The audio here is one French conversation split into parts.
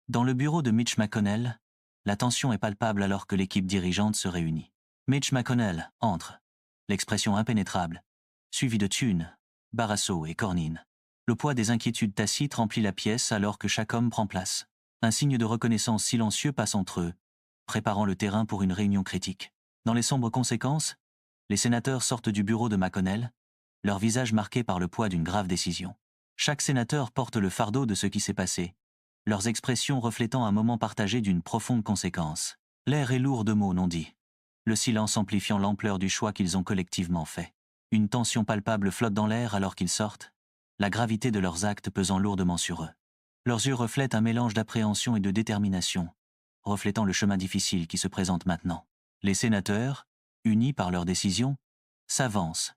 Dans le bureau de Mitch McConnell, la tension est palpable alors que l'équipe dirigeante se réunit. Mitch McConnell entre, l'expression impénétrable, suivie de Thune, Barrasso et Cornyn. Le poids des inquiétudes tacites remplit la pièce alors que chaque homme prend place. Un signe de reconnaissance silencieux passe entre eux, préparant le terrain pour une réunion critique. Dans les sombres conséquences, les sénateurs sortent du bureau de McConnell, leur visage marqué par le poids d'une grave décision. Chaque sénateur porte le fardeau de ce qui s'est passé, leurs expressions reflétant un moment partagé d'une profonde conséquence. L'air est lourd de mots non dits, le silence amplifiant l'ampleur du choix qu'ils ont collectivement fait. Une tension palpable flotte dans l'air alors qu'ils sortent, la gravité de leurs actes pesant lourdement sur eux. Leurs yeux reflètent un mélange d'appréhension et de détermination, reflétant le chemin difficile qui se présente maintenant. Les sénateurs, unis par leur décision, s'avancent,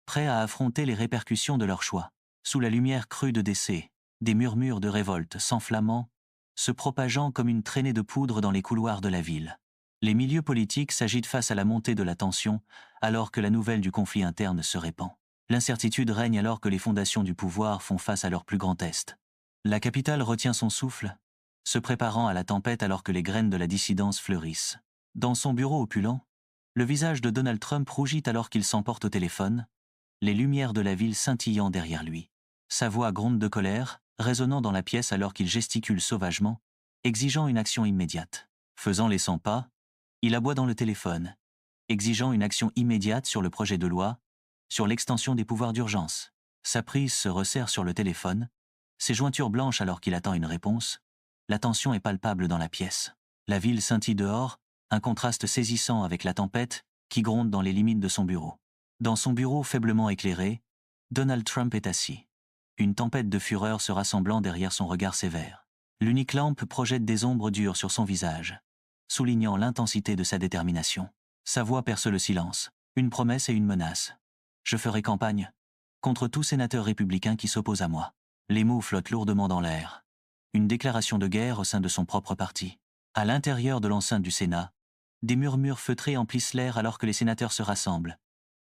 prêts à affronter les répercussions de leur choix. Sous la lumière crue de décès, des murmures de révolte s'enflammant, se propageant comme une traînée de poudre dans les couloirs de la ville. Les milieux politiques s'agitent face à la montée de la tension, alors que la nouvelle du conflit interne se répand. L'incertitude règne alors que les fondations du pouvoir font face à leur plus grand test. La capitale retient son souffle, se préparant à la tempête alors que les graines de la dissidence fleurissent. Dans son bureau opulent, le visage de Donald Trump rougit alors qu'il s'emporte au téléphone, les lumières de la ville scintillant derrière lui. Sa voix gronde de colère, résonnant dans la pièce alors qu'il gesticule sauvagement, exigeant une action immédiate. Faisant les 100 pas, il aboie dans le téléphone, exigeant une action immédiate sur le projet de loi, sur l'extension des pouvoirs d'urgence. Sa prise se resserre sur le téléphone, ses jointures blanches alors qu'il attend une réponse. La tension est palpable dans la pièce. La ville scintille dehors, un contraste saisissant avec la tempête qui gronde dans les limites de son bureau. Dans son bureau faiblement éclairé, Donald Trump est assis. Une tempête de fureur se rassemblant derrière son regard sévère. L'unique lampe projette des ombres dures sur son visage, soulignant l'intensité de sa détermination. Sa voix perce le silence, une promesse et une menace. « Je ferai campagne contre tout sénateur républicain qui s'oppose à moi. » Les mots flottent lourdement dans l'air. Une déclaration de guerre au sein de son propre parti. À l'intérieur de l'enceinte du Sénat, des murmures feutrés emplissent l'air alors que les sénateurs se rassemblent,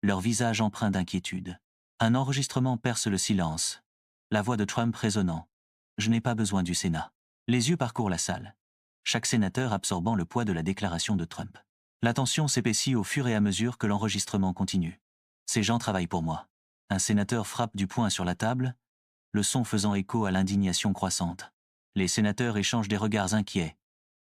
leur visage empreint d'inquiétude. Un enregistrement perce le silence. La voix de Trump résonnant. « Je n'ai pas besoin du Sénat. » Les yeux parcourent la salle, chaque sénateur absorbant le poids de la déclaration de Trump. La tension s'épaissit au fur et à mesure que l'enregistrement continue. « Ces gens travaillent pour moi. » Un sénateur frappe du poing sur la table, le son faisant écho à l'indignation croissante. Les sénateurs échangent des regards inquiets,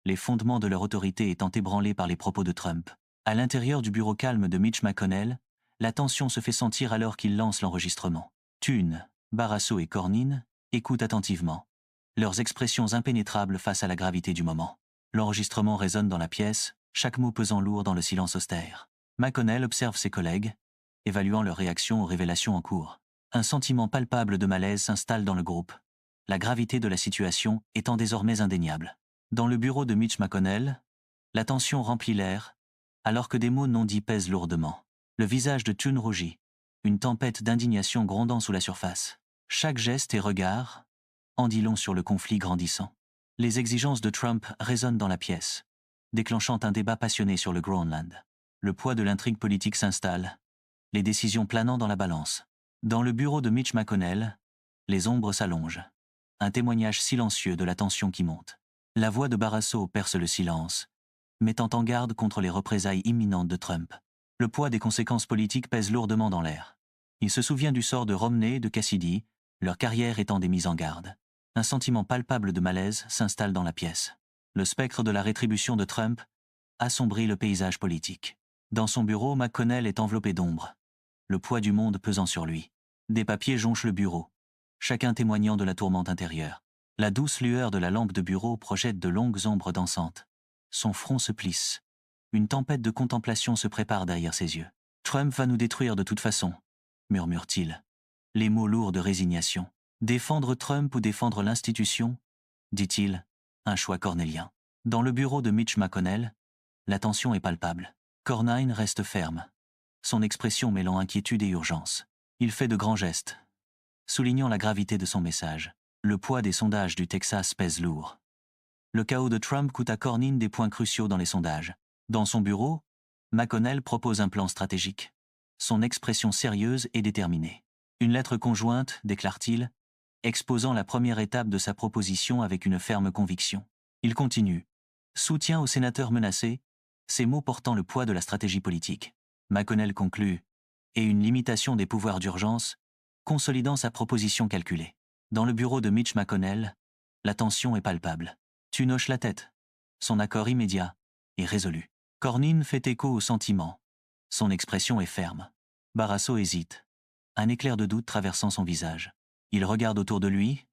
les fondements de leur autorité étant ébranlés par les propos de Trump. À l'intérieur du bureau calme de Mitch McConnell, la tension se fait sentir alors qu'il lance l'enregistrement. Thune, Barrasso et Cornyn écoutent attentivement, leurs expressions impénétrables face à la gravité du moment. L'enregistrement résonne dans la pièce, chaque mot pesant lourd dans le silence austère. McConnell observe ses collègues, évaluant leur réaction aux révélations en cours. Un sentiment palpable de malaise s'installe dans le groupe, la gravité de la situation étant désormais indéniable. Dans le bureau de Mitch McConnell, la tension remplit l'air, alors que des mots non dits pèsent lourdement. Le visage de Thune rougit, une tempête d'indignation grondant sous la surface. Chaque geste et regard en dit long sur le conflit grandissant. Les exigences de Trump résonnent dans la pièce, déclenchant un débat passionné sur le Groenland. Le poids de l'intrigue politique s'installe, les décisions planant dans la balance. Dans le bureau de Mitch McConnell, les ombres s'allongent, un témoignage silencieux de la tension qui monte. La voix de Barrasso perce le silence, mettant en garde contre les représailles imminentes de Trump. Le poids des conséquences politiques pèse lourdement dans l'air. Il se souvient du sort de Romney et de Cassidy, leur carrière étant des mises en garde. Un sentiment palpable de malaise s'installe dans la pièce. Le spectre de la rétribution de Trump assombrit le paysage politique. Dans son bureau, McConnell est enveloppé d'ombre, le poids du monde pesant sur lui. Des papiers jonchent le bureau, chacun témoignant de la tourmente intérieure. La douce lueur de la lampe de bureau projette de longues ombres dansantes. Son front se plisse. Une tempête de contemplation se prépare derrière ses yeux. « Trump va nous détruire de toute façon », murmure-t-il. Les mots lourds de résignation. « Défendre Trump ou défendre l'institution ?» dit-il, un choix cornélien. Dans le bureau de Mitch McConnell, la tension est palpable. Cornyn reste ferme, son expression mêlant inquiétude et urgence. Il fait de grands gestes, soulignant la gravité de son message. Le poids des sondages du Texas pèse lourd. Le chaos de Trump coûte à Cornyn des points cruciaux dans les sondages. Dans son bureau, McConnell propose un plan stratégique. Son expression sérieuse et déterminée. Une lettre conjointe, déclare-t-il, exposant la première étape de sa proposition avec une ferme conviction. Il continue. Soutien aux sénateurs menacés, ces mots portant le poids de la stratégie politique. McConnell conclut. Et une limitation des pouvoirs d'urgence, consolidant sa proposition calculée. Dans le bureau de Mitch McConnell, la tension est palpable. Tu hoches la tête. Son accord immédiat est résolu. Cornyn fait écho au sentiment. Son expression est ferme. Barrasso hésite. Un éclair de doute traversant son visage. Il regarde autour de lui,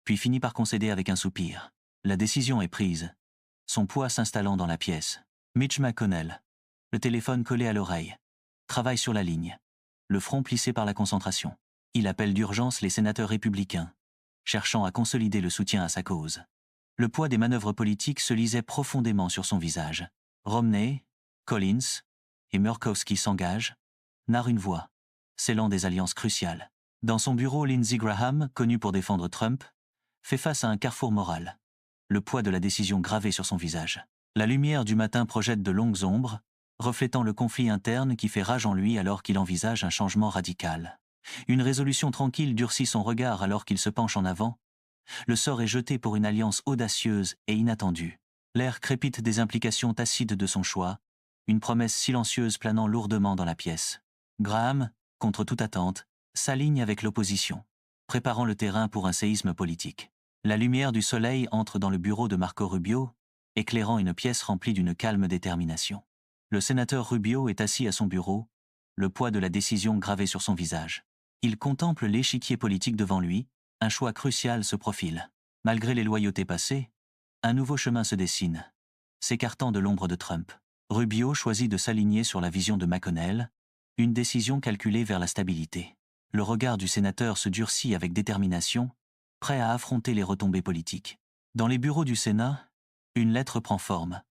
puis finit par concéder avec un soupir. La décision est prise. Son poids s'installant dans la pièce. Mitch McConnell, le téléphone collé à l'oreille, travaille sur la ligne, le front plissé par la concentration. Il appelle d'urgence les sénateurs républicains, cherchant à consolider le soutien à sa cause. Le poids des manœuvres politiques se lisait profondément sur son visage. Romney, Collins et Murkowski s'engagent, narrent une voix, scellant des alliances cruciales. Dans son bureau, Lindsey Graham, connu pour défendre Trump, fait face à un carrefour moral. Le poids de la décision gravé sur son visage. La lumière du matin projette de longues ombres, reflétant le conflit interne qui fait rage en lui alors qu'il envisage un changement radical. Une résolution tranquille durcit son regard alors qu'il se penche en avant. Le sort est jeté pour une alliance audacieuse et inattendue. L'air crépite des implications tacites de son choix, une promesse silencieuse planant lourdement dans la pièce. Graham, contre toute attente, s'aligne avec l'opposition, préparant le terrain pour un séisme politique. La lumière du soleil entre dans le bureau de Marco Rubio, éclairant une pièce remplie d'une calme détermination. Le sénateur Rubio est assis à son bureau, le poids de la décision gravé sur son visage. Il contemple l'échiquier politique devant lui, un choix crucial se profile. Malgré les loyautés passées, un nouveau chemin se dessine, s'écartant de l'ombre de Trump. Rubio choisit de s'aligner sur la vision de McConnell, une décision calculée vers la stabilité. Le regard du sénateur se durcit avec détermination, prêt à affronter les retombées politiques. Dans les bureaux du Sénat, une lettre prend forme,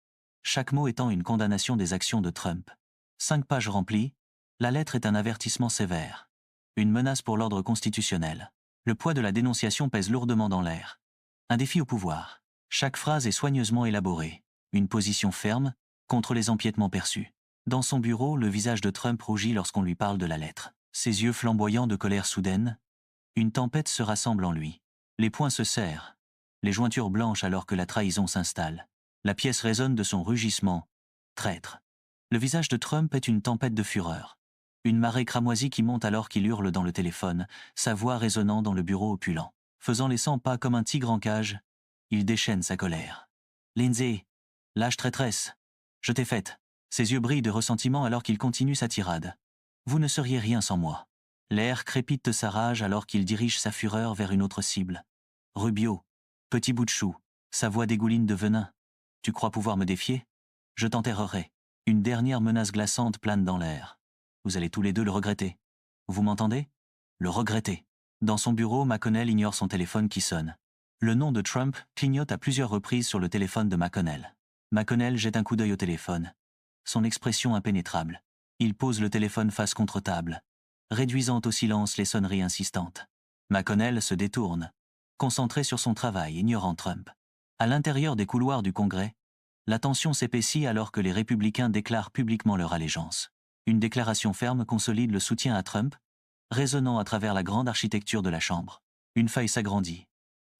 chaque mot étant une condamnation des actions de Trump. 5 pages remplies, la lettre est un avertissement sévère, une menace pour l'ordre constitutionnel. Le poids de la dénonciation pèse lourdement dans l'air. Un défi au pouvoir. Chaque phrase est soigneusement élaborée, une position ferme contre les empiétements perçus. Dans son bureau, le visage de Trump rougit lorsqu'on lui parle de la lettre. Ses yeux flamboyants de colère soudaine, une tempête se rassemble en lui. Les poings se serrent, les jointures blanches alors que la trahison s'installe. La pièce résonne de son rugissement. Traître. Le visage de Trump est une tempête de fureur. Une marée cramoisie qui monte alors qu'il hurle dans le téléphone, sa voix résonnant dans le bureau opulent. Faisant les 100 pas comme un tigre en cage, il déchaîne sa colère. « Lindsey, lâche traîtresse, je t'ai faite. » Ses yeux brillent de ressentiment alors qu'il continue sa tirade. « Vous ne seriez rien sans moi. » L'air crépite de sa rage alors qu'il dirige sa fureur vers une autre cible. « Rubio, petit bout de chou, » sa voix dégouline de venin. « Tu crois pouvoir me défier ? Je t'enterrerai. » Une dernière menace glaçante plane dans l'air. « Vous allez tous les deux le regretter. Vous m'entendez ? Le regretter. » Dans son bureau, McConnell ignore son téléphone qui sonne. Le nom de Trump clignote à plusieurs reprises sur le téléphone de McConnell. McConnell jette un coup d'œil au téléphone. Son expression impénétrable. Il pose le téléphone face contre table, réduisant au silence les sonneries insistantes. McConnell se détourne, concentré sur son travail, ignorant Trump. À l'intérieur des couloirs du Congrès, la tension s'épaissit alors que les républicains déclarent publiquement leur allégeance. Une déclaration ferme consolide le soutien à Trump, résonnant à travers la grande architecture de la Chambre. Une faille s'agrandit,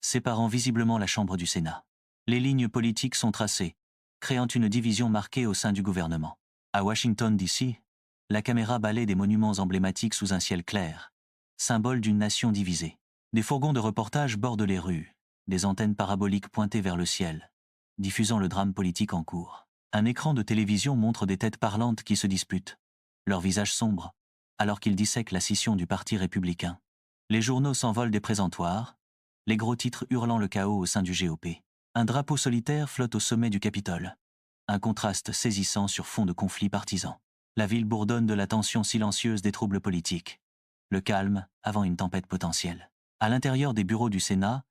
séparant visiblement la Chambre du Sénat. Les lignes politiques sont tracées, créant une division marquée au sein du gouvernement. À Washington, D.C., la caméra balaie des monuments emblématiques sous un ciel clair, symbole d'une nation divisée. Des fourgons de reportage bordent les rues, des antennes paraboliques pointées vers le ciel, diffusant le drame politique en cours. Un écran de télévision montre des têtes parlantes qui se disputent, leurs visages sombres, alors qu'ils dissèquent la scission du Parti républicain. Les journaux s'envolent des présentoirs, les gros titres hurlant le chaos au sein du GOP. Un drapeau solitaire flotte au sommet du Capitole. Un contraste saisissant sur fond de conflits partisans. La ville bourdonne de la tension silencieuse des troubles politiques. Le calme avant une tempête potentielle. À l'intérieur des bureaux du Sénat,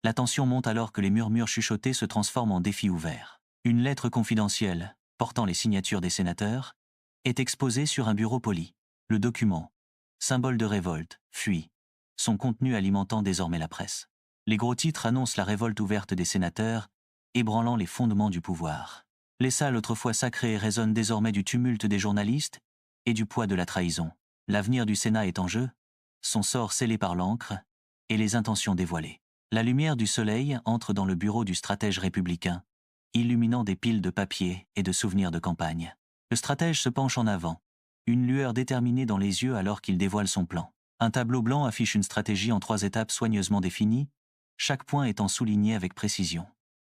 la tension monte alors que les murmures chuchotés se transforment en défis ouverts. Une lettre confidentielle, portant les signatures des sénateurs, est exposée sur un bureau poli. Le document, symbole de révolte, fuit, son contenu alimentant désormais la presse. Les gros titres annoncent la révolte ouverte des sénateurs, ébranlant les fondements du pouvoir. Les salles autrefois sacrées résonnent désormais du tumulte des journalistes et du poids de la trahison. L'avenir du Sénat est en jeu, son sort scellé par l'encre et les intentions dévoilées. La lumière du soleil entre dans le bureau du stratège républicain, illuminant des piles de papier et de souvenirs de campagne. Le stratège se penche en avant, une lueur déterminée dans les yeux alors qu'il dévoile son plan. Un tableau blanc affiche une stratégie en 3 étapes soigneusement définies, chaque point étant souligné avec précision.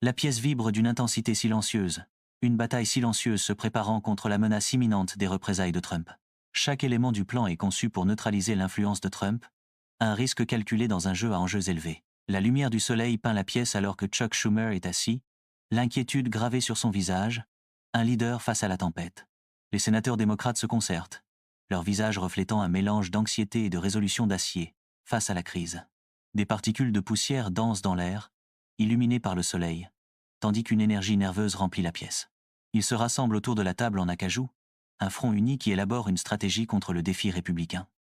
La pièce vibre d'une intensité silencieuse, une bataille silencieuse se préparant contre la menace imminente des représailles de Trump. Chaque élément du plan est conçu pour neutraliser l'influence de Trump, un risque calculé dans un jeu à enjeux élevés. La lumière du soleil peint la pièce alors que Chuck Schumer est assis, l'inquiétude gravée sur son visage, un leader face à la tempête. Les sénateurs démocrates se concertent, leur visage reflétant un mélange d'anxiété et de résolution d'acier face à la crise. Des particules de poussière dansent dans l'air, illuminées par le soleil, tandis qu'une énergie nerveuse remplit la pièce. Ils se rassemblent autour de la table en acajou, un front uni qui élabore une stratégie contre le défi républicain.